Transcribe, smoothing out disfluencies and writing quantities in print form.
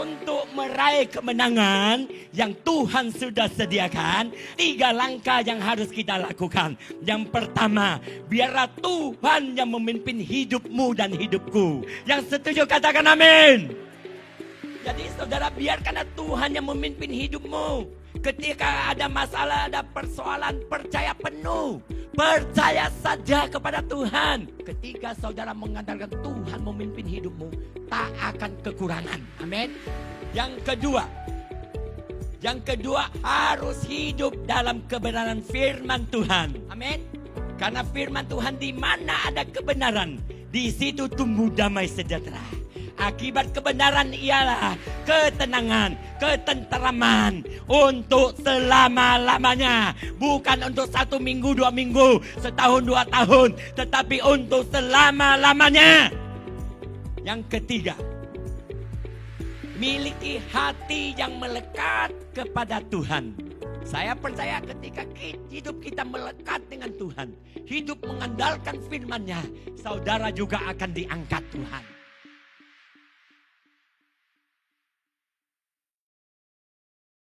untuk meraih kemenangan yang Tuhan sudah sediakan, 3 langkah yang harus kita lakukan. Yang pertama, biarlah Tuhan yang memimpin hidupmu dan hidupku. Yang setuju katakan amin. Jadi saudara, biarkanlah Tuhan yang memimpin hidupmu. Ketika ada masalah, ada persoalan, percaya penuh. Percaya saja kepada Tuhan. Ketika saudara mengandalkan Tuhan memimpin hidupmu, tak akan kekurangan. Amin. Yang kedua harus hidup dalam kebenaran firman Tuhan. Amin. Karena firman Tuhan, di mana ada kebenaran, di situ tumbuh damai sejahtera. Akibat kebenaran ialah ketenangan, ketenteraman untuk selama-lamanya. Bukan untuk 1 minggu, 2 minggu, setahun, 2 tahun. Tetapi untuk selama-lamanya. Yang ketiga, miliki hati yang melekat kepada Tuhan. Saya percaya ketika hidup kita melekat dengan Tuhan, hidup mengandalkan firman-Nya, saudara juga akan diangkat Tuhan.